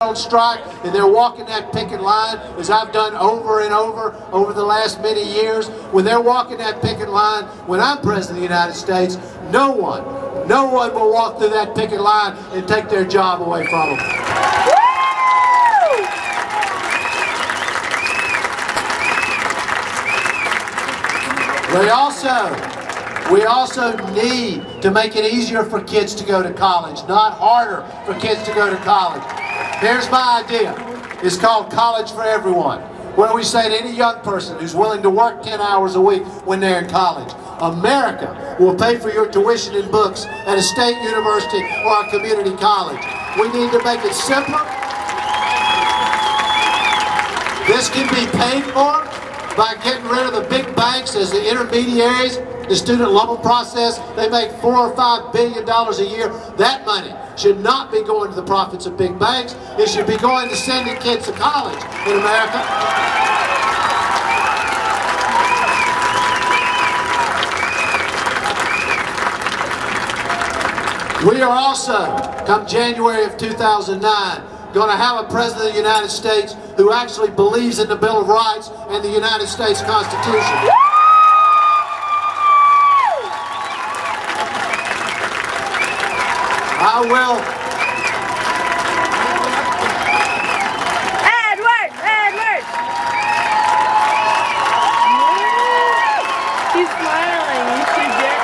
on strike and they're walking that picket line, as I've done over and over the last many years. When they're walking that picket line, when I'm President of the United States, no one will walk through that picket line and take their job away from them. We also need to make it easier for kids to go to college, not harder for kids to go to college. Here's my idea. It's called College for Everyone, where we say to any young person who's willing to work 10 hours a week when they're in college, America will pay for your tuition and books at a state university or a community college. We need to make it simpler. This can be paid for by getting rid of the big banks as the intermediaries. The student loan process, they make $4 or $5 billion a year. That money should not be going to the profits of big banks. It should be going to sending kids to college in America. We are also, come January of 2009, going to have a President of the United States who actually believes in the Bill of Rights and the United States Constitution. I will. Edward! He's smiling. He's too good.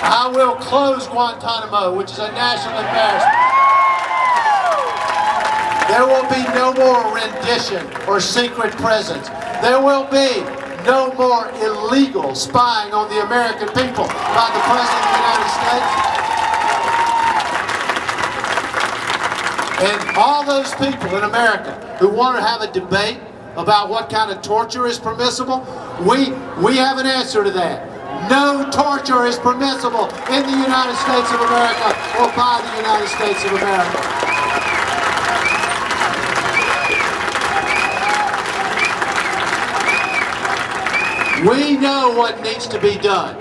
I will close Guantanamo, which is a national embarrassment. There will be no more rendition or secret prisons. There will be no more illegal spying on the American people by the President of the United States. And all those people in America who want to have a debate about what kind of torture is permissible, we have an answer to that. No torture is permissible in the United States of America or by the United States of America. We know what needs to be done.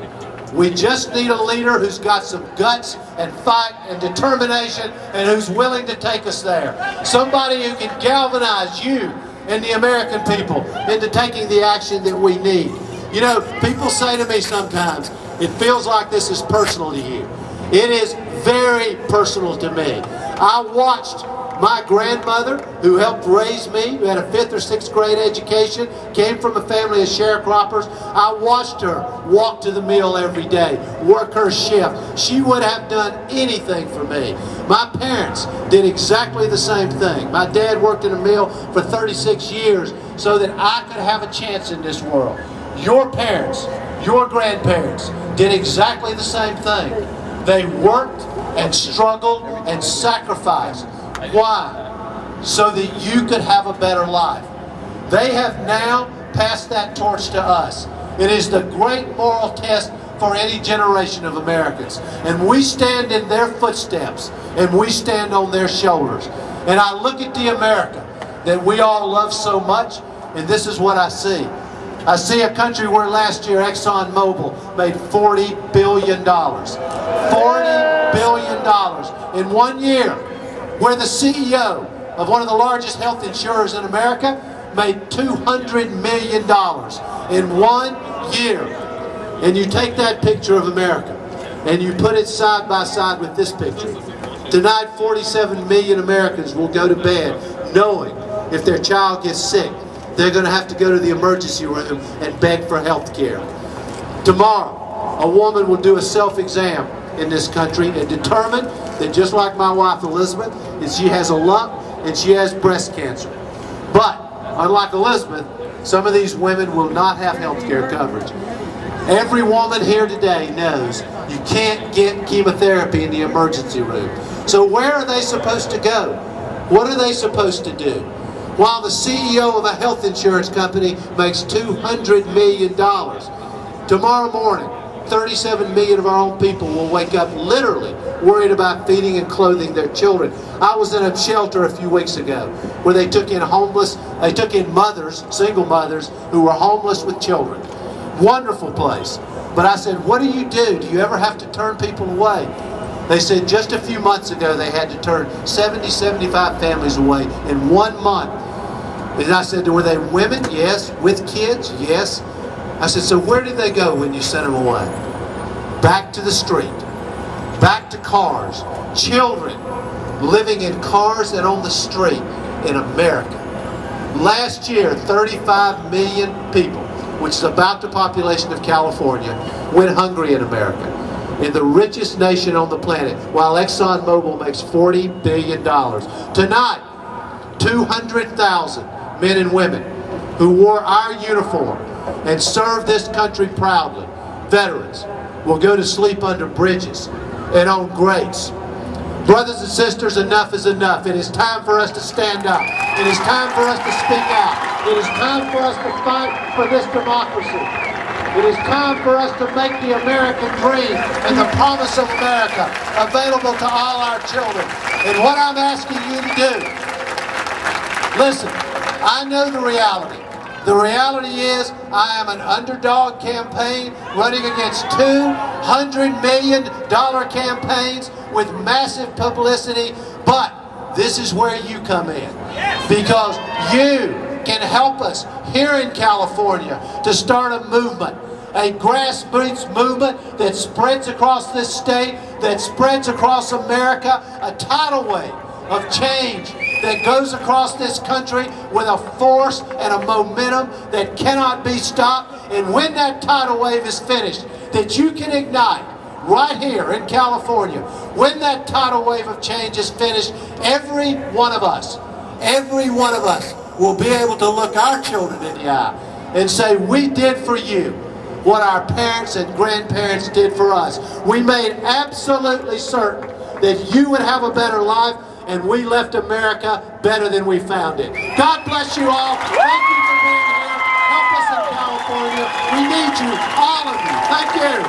We just need a leader who's got some guts and fight and determination and who's willing to take us there. Somebody who can galvanize you and the American people into taking the action that we need. You know, people say to me sometimes, it feels like this is personal to you. It is very personal to me. I watched my grandmother, who helped raise me, who had a 5th or 6th grade education, came from a family of sharecroppers. I watched her walk to the mill every day, work her shift. She would have done anything for me. My parents did exactly the same thing. My dad worked in a mill for 36 years so that I could have a chance in this world. Your parents, your grandparents did exactly the same thing. They worked and struggled and sacrificed. Why? So that you could have a better life. They have now passed that torch to us. It is the great moral test for any generation of Americans. And we stand in their footsteps, and we stand on their shoulders. And I look at the America that we all love so much, and this is what I see. I see a country where last year ExxonMobil made $40 billion. $40 billion in 1 year. Where the CEO of one of the largest health insurers in America made $200 million in 1 year. And you take that picture of America and you put it side by side with this picture. Tonight, 47 million Americans will go to bed knowing if their child gets sick, they're going to have to go to the emergency room and beg for health care. Tomorrow, a woman will do a self-exam in this country and determine that, just like my wife Elizabeth, that she has a lump and she has breast cancer. But unlike Elizabeth, some of these women will not have health care coverage. Every woman here today knows you can't get chemotherapy in the emergency room. So where are they supposed to go? What are they supposed to do? While the CEO of a health insurance company makes $200 million, tomorrow morning, 37 million of our own people will wake up literally worried about feeding and clothing their children. I was in a shelter a few weeks ago where they took in mothers, single mothers, who were homeless with children. Wonderful place. But I said, what do? Do you ever have to turn people away? They said just a few months ago they had to turn 70, 75 families away in 1 month. And I said, were they women? Yes. With kids? Yes. I said, so where did they go when you sent them away? Back to the street. Back to cars. Children living in cars and on the street in America. Last year, 35 million people, which is about the population of California, went hungry in America. In the richest nation on the planet, while ExxonMobil makes $40 billion. Tonight, 200,000 men and women who wore our uniform and served this country proudly, veterans, will go to sleep under bridges and on grates. Brothers and sisters, enough is enough. It is time for us to stand up. It is time for us to speak out. It is time for us to fight for this democracy. It is time for us to make the American dream and the promise of America available to all our children. And what I'm asking you to do, listen, I know the reality. The reality is I am an underdog campaign running against $200 million campaigns with massive publicity, but this is where you come in. Because you can help us here in California to start a movement, a grassroots movement that spreads across this state, that spreads across America, a tidal wave of change that goes across this country with a force and a momentum that cannot be stopped. And when that tidal wave is finished, that you can ignite right here in California, when that tidal wave of change is finished, every one of us will be able to look our children in the eye and say, we did for you what our parents and grandparents did for us. We made absolutely certain that you would have a better life, and we left America better than we found it. God bless you all. Thank you for being here. Help us in California. We need you, all of you. Thank you.